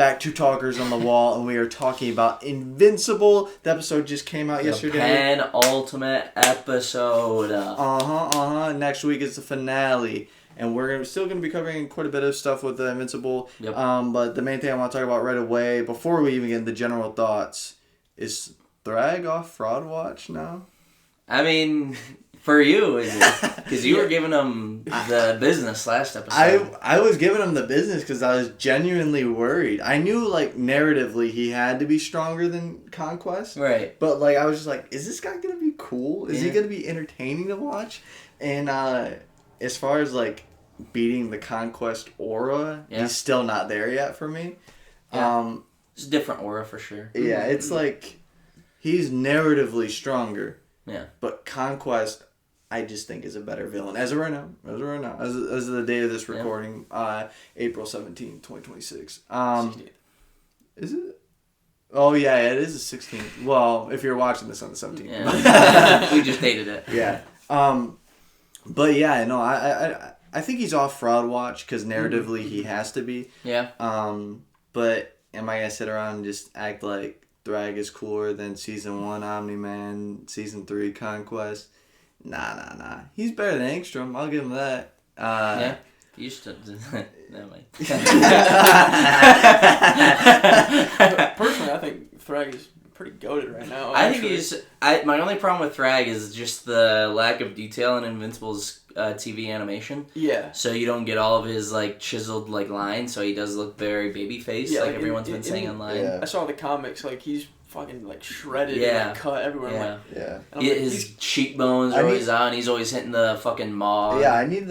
back to Talkers on the Wall, and we are talking about Invincible. The episode just came out yesterday. Penultimate episode. Next week is the finale, and we're still going to be covering quite a bit of stuff with Invincible. Yep. But the main thing I want to talk about right away, before we even get into general thoughts, is Thrag off Fraud Watch now? I mean, for you, is it? Because you were giving him the business last episode. I was giving him the business because I was genuinely worried. I knew, like, narratively he had to be stronger than Conquest. Right. But, like, I was just like, is this guy going to be cool? Is he going to be entertaining to watch? And as far as, like, beating the Conquest aura, he's still not there yet for me. Yeah. It's a different aura for sure. Yeah, it's like he's narratively stronger. Yeah. But Conquest, I just think, is a better villain. As of right now. As of the day of this recording, April 17th, 2026. 16th. Is it? Oh, yeah, it is the 16th. Well, if you're watching this on the 17th. Yeah. We just dated it. Yeah. But, yeah, no, I think he's off Fraud Watch because narratively he has to be. Yeah. But am I going to sit around and just act like Thrag is cooler than Season 1 Omni-Man, Season 3 Conquest? Nah. He's better than Angstrom. I'll give him that. Yeah. You should... Never mind. Personally, I think Thrag is pretty goated right now. I think he's... my only problem with Thrag is just the lack of detail in Invincible's TV animation. Yeah. So you don't get all of his, like, chiseled, like, lines, so he does look very baby-faced, like everyone's been saying online. Yeah. I saw the comics, like, he's fucking, like, shredded Yeah. and, like, cut everywhere. Yeah. I'm like, His cheekbones are always on. He's always hitting the fucking maw. Yeah, I need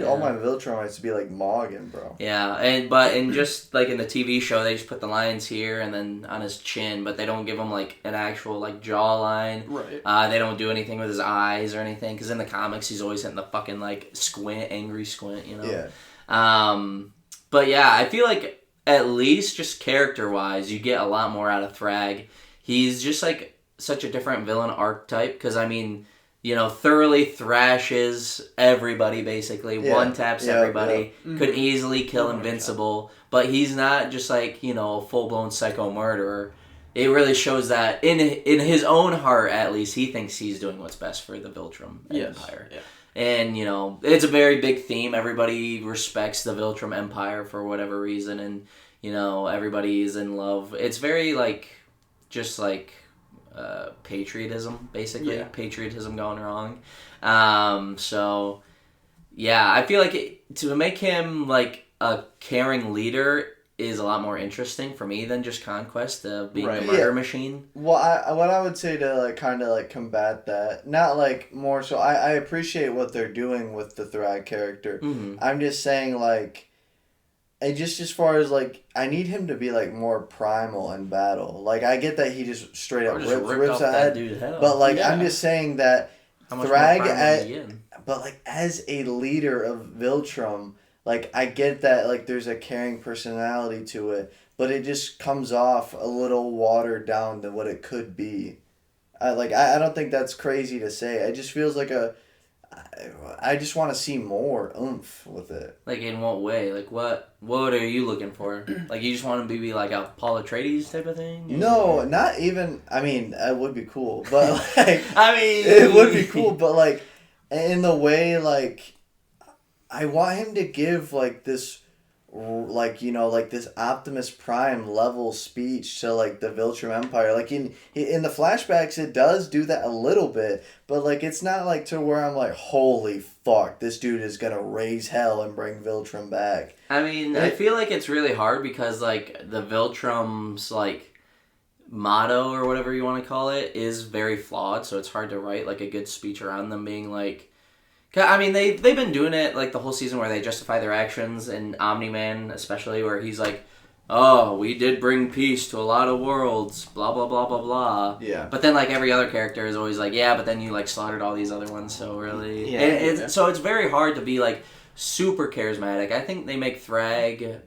all my Viltrumites to be like Morgan, bro. Yeah, and just like in the TV show, they just put the lines here and then on his chin, but they don't give him like an actual like jawline. Right. They don't do anything with his eyes or anything, because in the comics he's always hitting the fucking like squint, angry squint, you know. Yeah. But yeah, I feel like at least just character wise, you get a lot more out of Thrag. He's just like such a different villain archetype, because I mean, you know, thoroughly thrashes everybody basically, one taps everybody, could easily kill Invincible, but he's not just like, you know, a full-blown psycho murderer. It really shows that in his own heart, at least, he thinks he's doing what's best for the Viltrum Empire. Yeah. And, you know, it's a very big theme. Everybody respects the Viltrum Empire for whatever reason, and, you know, everybody is in love. It's very, like, just like patriotism, basically. Yeah. Patriotism gone wrong. So, yeah, I feel like to make him, like, a caring leader is a lot more interesting for me than just Conquest of being a murder machine. Well, what I would say to like kind of like combat that, not like more so, I appreciate what they're doing with the Thrag character. Mm-hmm. I'm just saying like, and just as far as like, I need him to be like more primal in battle. Like I get that he just straight up rips ahead, but like I'm just saying that Thrag, but like as a leader of Viltrum. Like, I get that, like, there's a caring personality to it, but it just comes off a little watered down than what it could be. I don't think that's crazy to say. It just feels like I just want to see more oomph with it. Like, in what way? Like, what are you looking for? Like, you just want him to be, like, a Paul Atreides type of thing? No, not even, I mean, it would be cool, but, like... I mean... It would be cool, but, like, in the way, like... I want him to give, like, this, like, you know, like, this Optimus Prime level speech to, like, the Viltrum Empire. Like, in the flashbacks, it does do that a little bit, but, like, it's not, like, to where I'm like, holy fuck, this dude is gonna raise hell and bring Viltrum back. I mean, I feel like it's really hard because, like, the Viltrum's, like, motto, or whatever you want to call it, is very flawed, so it's hard to write, like, a good speech around them being, like... I mean, they've been doing it, like, the whole season where they justify their actions, and Omni-Man especially, where he's like, oh, we did bring peace to a lot of worlds, blah, blah, blah, blah, blah. Yeah. But then, like, every other character is always like, yeah, but then you, like, slaughtered all these other ones, so really... Yeah. So it's very hard to be, like, super charismatic. I think they make Thrag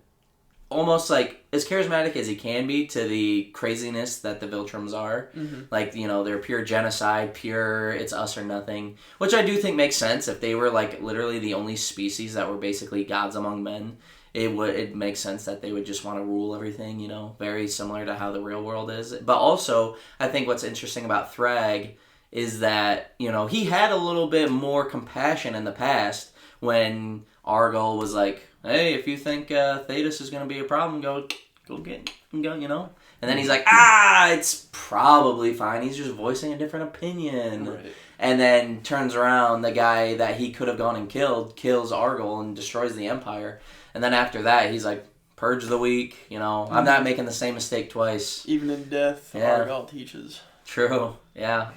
almost, like, as charismatic as he can be to the craziness that the Viltrums are. Mm-hmm. Like, you know, they're pure genocide, pure it's us or nothing. Which I do think makes sense if they were, like, literally the only species that were basically gods among men. it makes sense that they would just want to rule everything, very similar to how the real world is. But also, I think what's interesting about Thrag is that, he had a little bit more compassion in the past when Argyle was like, hey, if you think Thetis is going to be a problem, go get him, And then he's like, it's probably fine. He's just voicing a different opinion. Right. And then turns around, the guy that he could have gone and killed, kills Argyle and destroys the Empire. And then after that, he's like, purge the weak, I'm not making the same mistake twice. Even in death, Argyle teaches. True, yeah.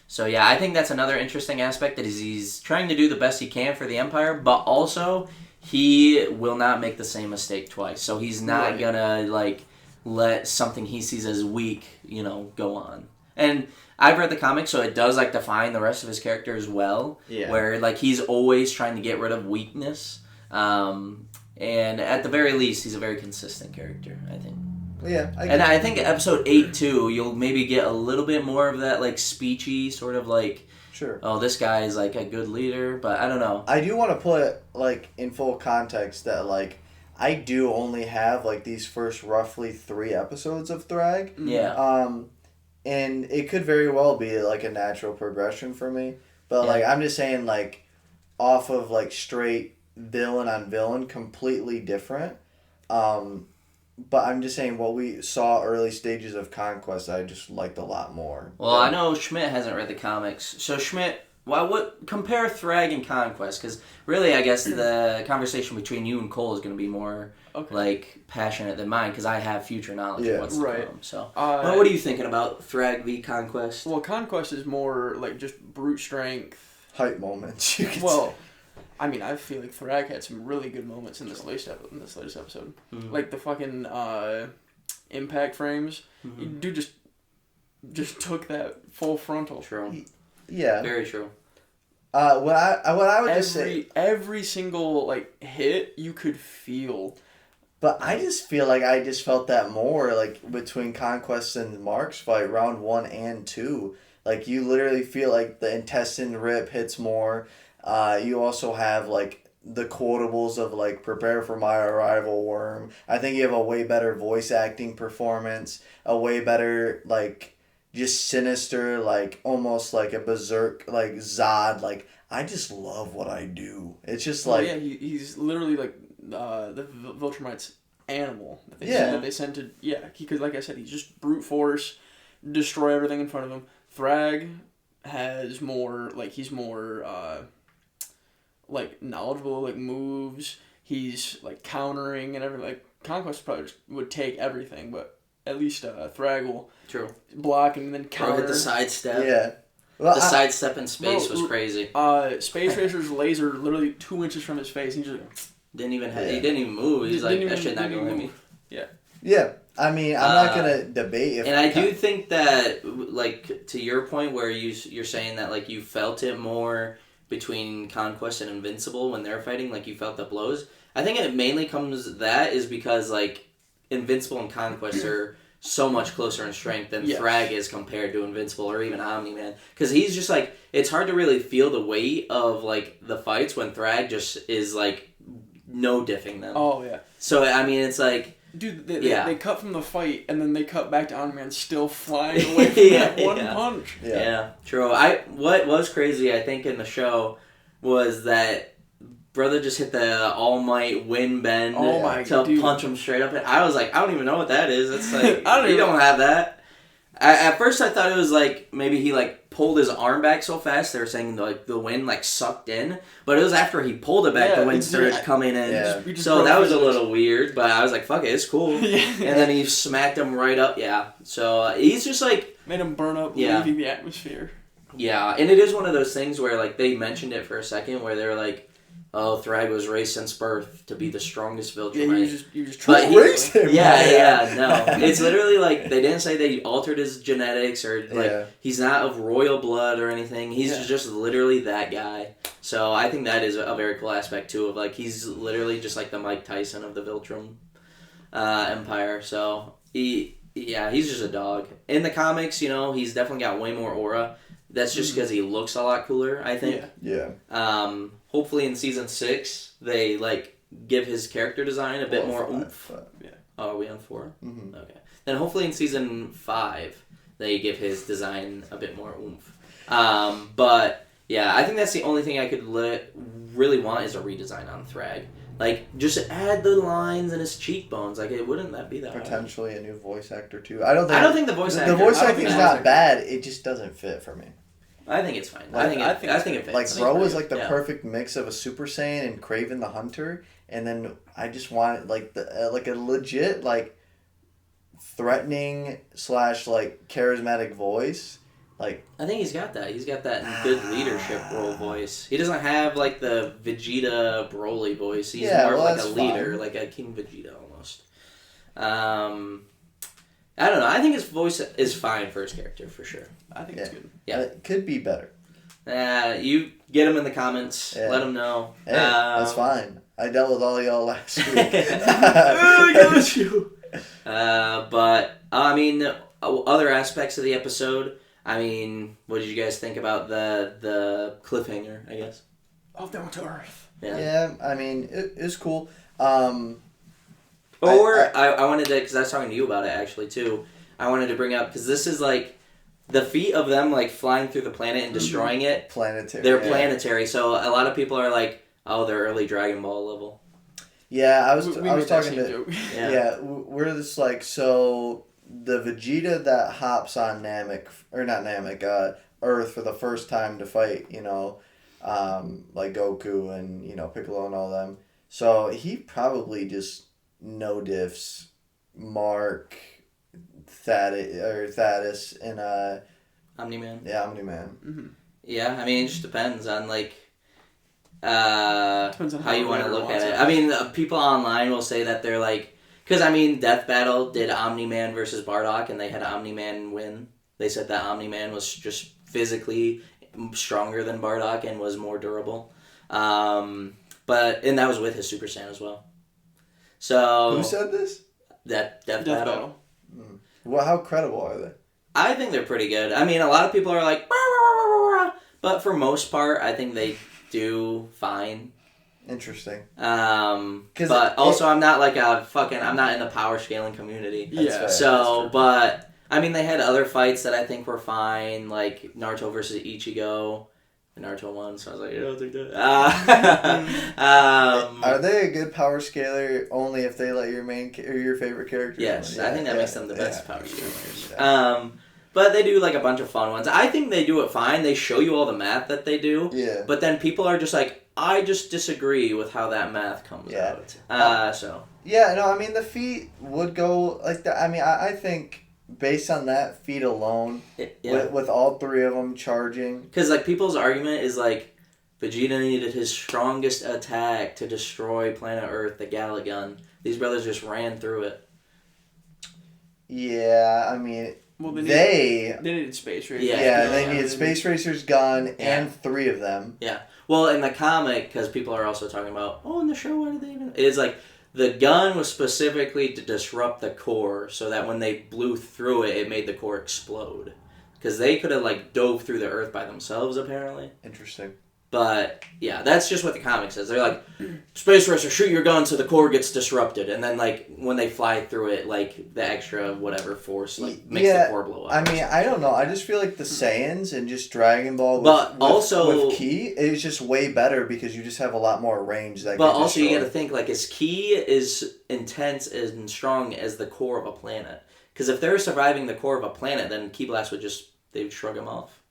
So yeah, I think that's another interesting aspect, that he's trying to do the best he can for the Empire, but also he will not make the same mistake twice. So he's not gonna let something he sees as weak, go on. And I've read the comics, so it does define the rest of his character as well. Yeah. Where he's always trying to get rid of weakness. And at the very least, he's a very consistent character, I think. Yeah, I think episode 8 too, you'll maybe get a little bit more of that speechy sort of sure. Oh, this guy is a good leader, but I don't know. I do want to put in full context that I do only have these first roughly 3 episodes of Thrag. Yeah. And it could very well be a natural progression for me, but I'm just saying off of straight villain on villain, completely different. But I'm just saying what we saw early stages of Conquest, I just liked a lot more. Well, I know Schmidt hasn't read the comics. So Schmidt, compare Thrag and Conquest? Because really, I guess the conversation between you and Cole is going to be more passionate than mine, because I have future knowledge of what's to come. So, what are you thinking about Thrag v Conquest? Well, Conquest is more just brute strength. Hype moments, you could say. I mean, I feel like Thrag had some really good moments in this latest episode. Mm-hmm. The fucking impact frames. Mm-hmm. Dude just took that full frontal. True. Yeah. Very true. What I would just say, every single hit you could feel. But I just feel I just felt that more between Conquest and Mark's fight, round 1 and 2. You literally feel the intestine rip hits more. You also have the quotables of prepare for my arrival, worm. I think you have a way better voice acting performance, a way better just sinister, almost a berserk Zod. I just love what I do. It's just he's literally the Viltrumite's animal that they sent to because like I said, he's just brute force, destroy everything in front of him. Thrag has more he's more knowledgeable, moves. He's countering and everything. Conquest probably just would take everything, but at least Thrag will block and then counter. Hit the sidestep. Yeah. Well, the sidestep in space was crazy. Space Racer's laser literally 2 inches from his face. He just he didn't even move. He's that shit not gonna hit me. Yeah. Yeah. I mean, I'm not gonna debate. And I do think that, to your point, where you're saying that you felt it more between Conquest and Invincible when they're fighting, you felt the blows. I think it mainly is because Invincible and Conquest are so much closer in strength than Thrag is compared to Invincible or even Omni, man. Because he's just it's hard to really feel the weight of the fights when Thrag just is no diffing them. Oh yeah. So I mean, it's dude, they cut from the fight and then they cut back to Omni-Man still flying away from that one punch. Yeah, true. What was crazy, I think, in the show was that brother just hit the All Might wind bend to punch him straight up. And I was I don't even know what that is. It's you don't have that. At first, I thought it was maybe he pulled his arm back so fast. They were saying the wind sucked in, but it was after he pulled it back the wind started coming in. Yeah. So that was a little weird, but I was fuck it, it's cool. And then he smacked him right up. Yeah. So he's just made him burn up, leaving the atmosphere. Yeah, and it is one of those things where they mentioned it for a second, where they're oh, Thrag was raised since birth to be the strongest Viltrumite. Yeah, you just raised him. Yeah, no. It's literally they didn't say they altered his genetics or he's not of royal blood or anything. He's just literally that guy. So I think that is a very cool aspect too of he's literally just the Mike Tyson of the Viltrum Empire. So he's just a dog. In the comics, he's definitely got way more aura. That's just because he looks a lot cooler, I think. Yeah. Hopefully in season 6, they give his character design a bit more oomph. Yeah. Oh, are we on 4? Mm-hmm. Okay. Then hopefully in season 5, they give his design a bit more oomph. But yeah, I think that's the only thing I could really want is a redesign on Thrag. Like, just add the lines and his cheekbones. Like, it wouldn't that be that potentially hard? A new voice actor too. I don't think the voice actor. The voice acting is not bad. It just doesn't fit for me. I think it's fine. Like, I think it fits. Like, Bro was like the perfect mix of a Super Saiyan and Kraven the Hunter, and then I just wanted like a legit like threatening / like charismatic voice. Like, I think he's got that. He's got that good leadership role voice. He doesn't have like the Vegeta Broly voice. He's more of like a leader, like a King Vegeta almost. I don't know. I think his voice is fine for his character for sure. I think it's good. Yeah, it could be better. You get him in the comments. Yeah. Let him know. Hey, that's fine. I dealt with all y'all last week. I got you. But I mean, other aspects of the episode. I mean, what did you guys think about the cliffhanger, I guess? Off down to Earth. Yeah, I mean, it's cool. I wanted to, because I was talking to you about it, actually, too. I wanted to bring up, because this is, like, the feat of them, like, flying through the planet and destroying it. Planetary. They're planetary, so a lot of people are like, oh, they're early Dragon Ball level. Yeah, I was talking to... Yeah, we're just like, so... The Vegeta that hops on Earth for the first time to fight, like Goku and, Piccolo and all them. So he probably just no diffs Mark, Thaddeus, and Omni-Man. Yeah, Omni-Man. Mm-hmm. Yeah, I mean, it just depends on, like, depends on how you want to look at it. it. I mean, people online will say that they're like, because, I mean, Death Battle did Omni-Man versus Bardock, and they had Omni-Man win. They said that Omni-Man was just physically stronger than Bardock and was more durable. And that was with his Super Saiyan as well. So... Who said this? Death Battle. Mm. Well, how credible are they? I think they're pretty good. I mean, a lot of people are like... But for most part, I think they do fine. Interesting. But also I'm not like I'm not in the power scaling community. Yeah. So, but I mean, they had other fights that I think were fine, like Naruto versus Ichigo. Naruto won, so I was like, yeah, I'll take that. Are they a good power scaler only if they let your favorite character? Yes, I think that makes them the best power scalers. Yeah. But they do like a bunch of fun ones. I think they do it fine. They show you all the math that they do. Yeah. But then people are just like, I just disagree with how that math comes out. So. Yeah, no, I mean, the feat would go like that. I mean, I think based on that feat alone, with all three of them charging. Because, like, people's argument is, like, Vegeta needed his strongest attack to destroy planet Earth, the Galagun. These brothers just ran through it. Yeah, I mean... Well, they needed Space Racers. Yeah, they needed Space Racers gun and three of them. Yeah. Well, in the comic, because people are also talking about, in the show, why did they even... It's like, the gun was specifically to disrupt the core, so that when they blew through it, it made the core explode. Because they could have, like, dove through the Earth by themselves, apparently. Interesting. But, yeah, that's just what the comic says. They're like, Space Racer, shoot your gun so the core gets disrupted. And then, like, when they fly through it, like, the extra whatever force, like, makes the core blow up. I mean, I don't know. I just feel like the Saiyans and just Dragon Ball with Ki is just way better because you just have a lot more range. But also, you gotta think, like, his Ki is intense and strong as the core of a planet. Because if they're surviving the core of a planet, then Ki Blast they would shrug him off.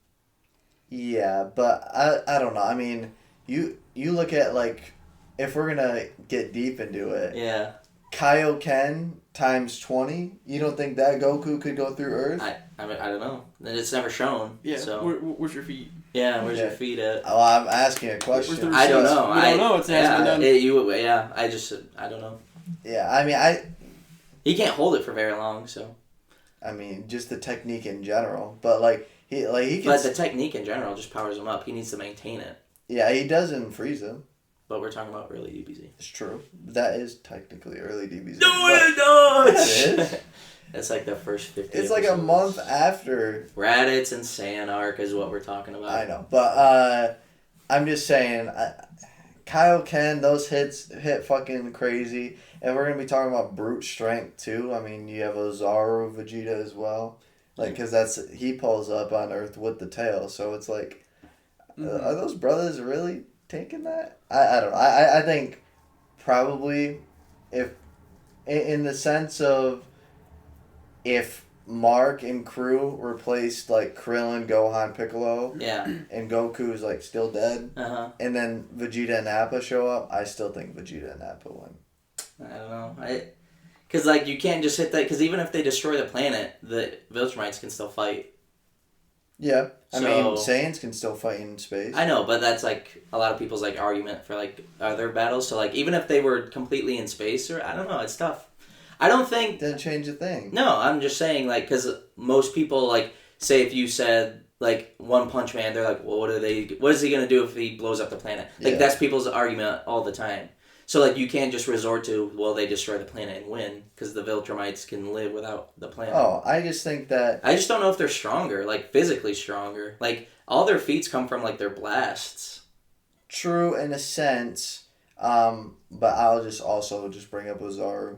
Yeah, but I don't know. I mean, you look at, like, if we're gonna get deep into it. Yeah. Kaioken times 20. You don't think that Goku could go through Earth? I mean, I don't know. It's never shown. Yeah. So. Where's your feet? Yeah. Where's your feet at? Oh, I'm asking a question. I don't know. I don't know. It's hasn't been done. I don't know. Yeah. I mean, he can't hold it for very long. So. I mean, just the technique in general, but like. He can. But the technique in general just powers him up. He needs to maintain it. Yeah, he does in Frieza. But we're talking about early DBZ. It's true. That is technically early DBZ. No, it is. It's like the first 50 It's episodes. like a month after. Raditz and Saiyan arc is what we're talking about. I know, but I'm just saying, Kaioken, those hits hit fucking crazy. And we're going to be talking about brute strength, too. I mean, you have Ozaru Vegeta as well. Like, because he pulls up on Earth with the tail. So it's like, are those brothers really taking that? I don't know. I think probably if, in the sense of, if Mark and crew replaced like Krillin, Gohan, Piccolo, and Goku's like still dead, and then Vegeta and Nappa show up, I still think Vegeta and Nappa win. I don't know. Because like you can't just hit that. Because even if they destroy the planet, the Viltrumites can still fight. Yeah, I mean Saiyans can still fight in space. I know, but that's like a lot of people's like argument for like other battles. So like even if they were completely in space, or I don't know, it's tough. I don't think... Didn't change a thing. No, I'm just saying, like, because most people, like, say if you said, like, One Punch Man, they're like, well, what is he going to do if he blows up the planet? Like, that's people's argument all the time. So, like, you can't just resort to, well, they destroy the planet and win, because the Viltrumites can live without the planet. Oh, I just think that... I just don't know if they're stronger, like, physically stronger. Like, all their feats come from, like, their blasts. True, in a sense, but I'll just bring up Ozaru.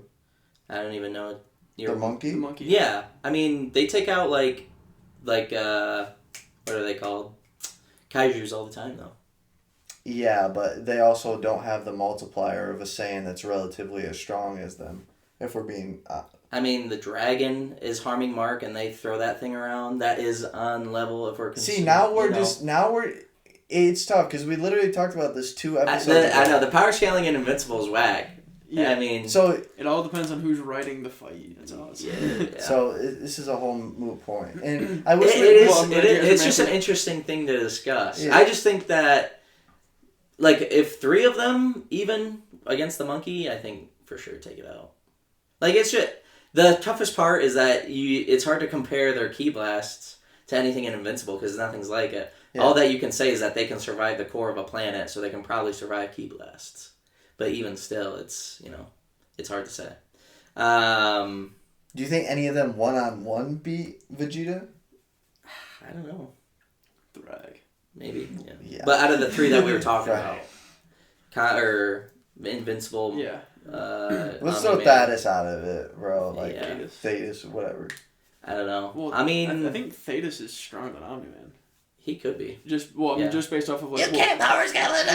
I don't even know. The monkey? The monkey. Yeah. I mean, they take out, like, what are they called? Kaijus all the time, though. Yeah, but they also don't have the multiplier of a Saiyan that's relatively as strong as them, if we're being... I mean, the dragon is harming Mark, and they throw that thing around. That is on level if we're... See, now we're... It's tough, because we literally talked about this 2 episodes ago. I know, the power scaling in Invincible is whack. Yeah, I mean... So it all depends on who's writing the fight. That's all it's So this is a whole moot point. And I wish it's just an interesting thing to discuss. Yeah. I just think that, like, if 3 of them even against the monkey, I think for sure take it out. Like, it's just... The toughest part is that it's hard to compare their ki blasts to anything in Invincible because nothing's like it. Yeah. All that you can say is that they can survive the core of a planet, so they can probably survive ki blasts. But even still, it's hard to say. Do you think any of them one-on-one beat Vegeta? I don't know. Thrag. Maybe, yeah. But out of the 3 that we were talking about, or Invincible, let's throw Thaddeus out of it, bro. Like Thaddeus, whatever. I don't know. Well, I mean, I think Thaddeus is stronger than Omni Man. He could be. Just based off of like... You can't power scale it!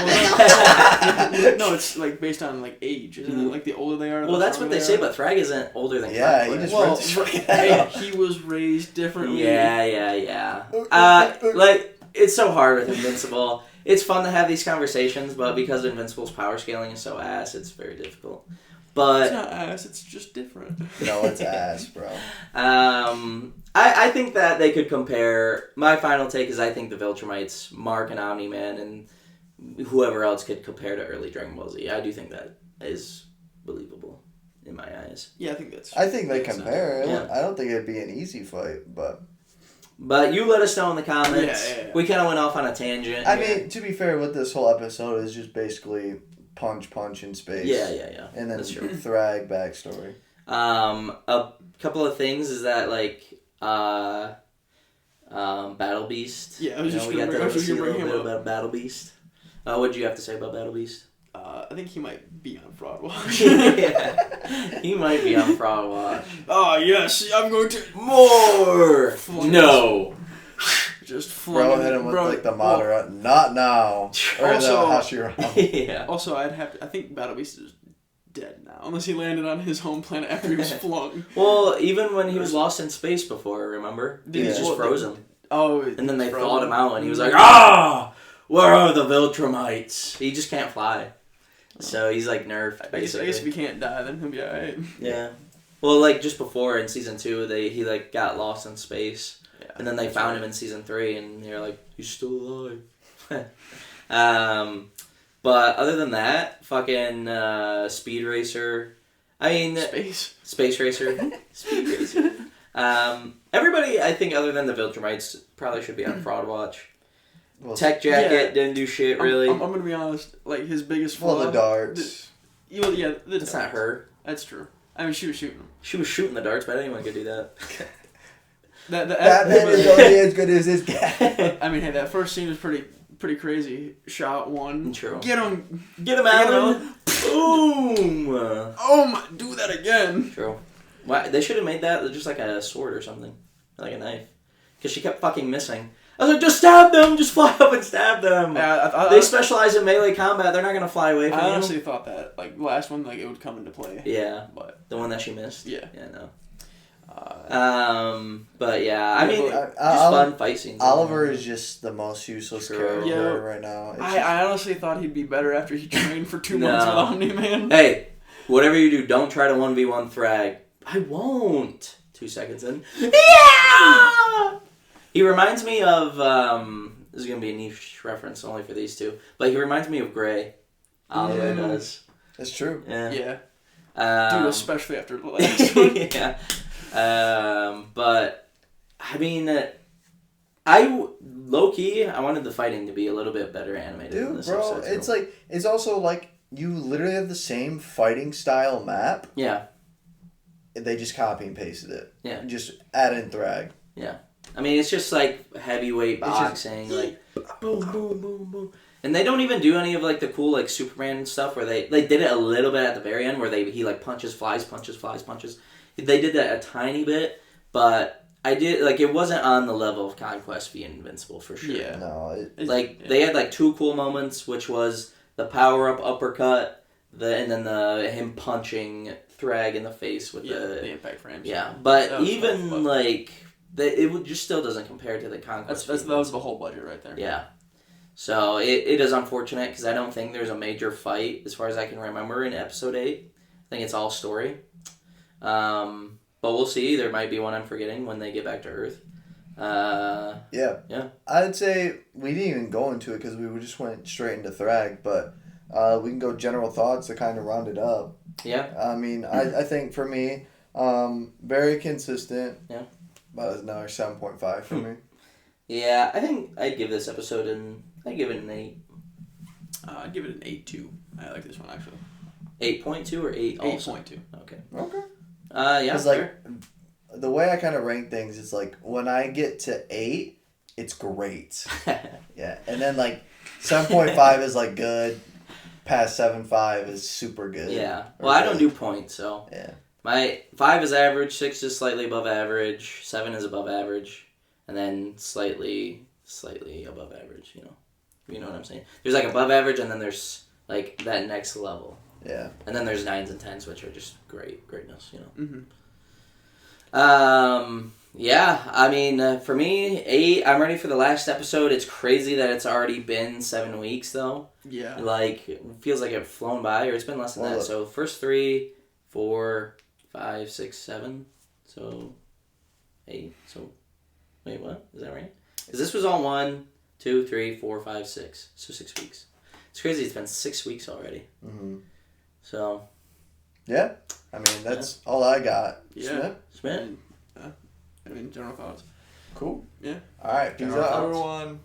No, it's like based on like age, isn't it? Like the older they are... Well, that's what they say, but Thrag isn't older than he was raised differently. Yeah. Like, it's so hard with Invincible. It's fun to have these conversations, but because Invincible's power scaling is so ass, it's very difficult. But it's not ass, it's just different. No, it's ass, bro. I think that they could compare... My final take is I think the Viltrumites, Mark and Omni-Man, and whoever else could compare to early Dragon Ball Z. I do think that is believable in my eyes. Yeah, I think that's... I think they compare. I don't think it'd be an easy fight, but... But you let us know in the comments. Yeah. We kind of went off on a tangent. I mean, to be fair, with this whole episode is just basically... punch in space. Yeah. And then Thrag backstory. A couple of things is that like Battle Beast. Yeah, I was just going to bring him up about Battle Beast. What did you have to say about Battle Beast? I think he might be on Fraud Watch. Yeah, he might be on Fraud Watch. Oh yes, I'm going to more. No. Just flung hit him with like the Madara. Not now. Or also, the Hashirama. Yeah. Also, I think Battle Beast is dead now, unless he landed on his home planet after he was flung. Well, even when he was lost in space before, remember? He was just frozen. And then they thawed him out, and he was like, where are the Viltrumites? He just can't fly. So he's like nerfed, basically. I guess if he can't die, then he'll be alright. Yeah. Well, like just before in season 2, he like got lost in space. Yeah, and then they found him in season 3, and they're like, he's still alive. But other than that, fucking Speed Racer. I mean... Space Racer. Speed Racer. Everybody, I think, other than the Viltrumites, probably should be on Fraud Watch. Well, Tech Jacket didn't do shit, really. I'm going to be honest. Like, his biggest flaw... Well, the darts. That's not her. That's true. I mean, she was shooting them. She was shooting the darts, but anyone could do that. That man is only as good as this guy. I mean, hey, that first scene was pretty pretty crazy. Shot one. True. Get him, Alan. Boom. Oh my! Do that again. True. Why they should have made that just like a sword or something, like a knife, because she kept fucking missing. I was like, just stab them, just fly up and stab them. Yeah, they specialize in melee combat. They're not gonna fly away from you. I honestly thought that, like last one, like it would come into play. Yeah, but the one that she missed. Yeah, no. But yeah, I mean, just fun fight scenes. Oliver is just the most useless character right now. I honestly thought he'd be better after he trained for 2 months with Omni, man. Hey, whatever you do, don't try to 1v1 Thrag. I won't. 2 seconds in. Yeah! He reminds me of, this is going to be a niche reference only for these two, but he reminds me of Gray. Oliver does. That's true. Yeah. Dude, especially after the last one. Yeah. But, I mean, low-key, I wanted the fighting to be a little bit better animated in this episode. It's like, it's also like, you literally have the same fighting style map. Yeah. They just copy and pasted it. Yeah. Just add in Thrag. Yeah. I mean, it's just like heavyweight boxing, like boom, boom, boom, boom. And they don't even do any of like the cool like Superman stuff where they did it a little bit at the very end where he like punches, flies, punches. They did that a tiny bit, but I did like it wasn't on the level of Conquest v Invincible for sure. Yeah. No. They had like 2 cool moments, which was the power up uppercut, and then him punching Thrag in the face with the impact frames. Yeah, but even like. It just still doesn't compare to the Conquest. That was the whole budget right there. Yeah. So it is unfortunate because I don't think there's a major fight as far as I can remember in episode 8. I think it's all story. But we'll see. There might be one I'm forgetting when they get back to Earth. Yeah. I'd say we didn't even go into it because we just went straight into Thrag, but we can go general thoughts to kind of round it up. Yeah. I mean, I think for me, very consistent. Yeah. About another 7.5 for me. Yeah, I think I'd give this episode I'd give it an 8. I'd give it an 8 too. I like this one actually. 8.2 or 8 also? 8.2. Okay. Yeah. Because like the way I kind of rank things is like when I get to 8, it's great. Yeah, and then like 7.5 is like good. Past 7.5 is super good. Yeah. Well, I don't do points, so. Yeah. My 5 is average, 6 is slightly above average, 7 is above average, and then slightly above average, you know. You know what I'm saying? There's like above average, and then there's like that next level. Yeah. And then there's 9s and 10s, which are just greatness, you know. Mm-hmm. Yeah, I mean, for me, 8, I'm ready for the last episode. It's crazy that it's already been 7 weeks, though. Yeah. Like, it feels like it's flown by, or it's been less than that. So, first 3, 4... 5, 6, 7, so 8. So, wait, what? Is that right? Because this was all 1, 2, 3, 4, 5, 6. So 6 weeks. It's crazy. It's been 6 weeks already. Mm-hmm. So. Yeah. I mean, that's all I got. Yeah. Smith? I mean, general thoughts. Cool. Yeah. All right. Peace out, everyone.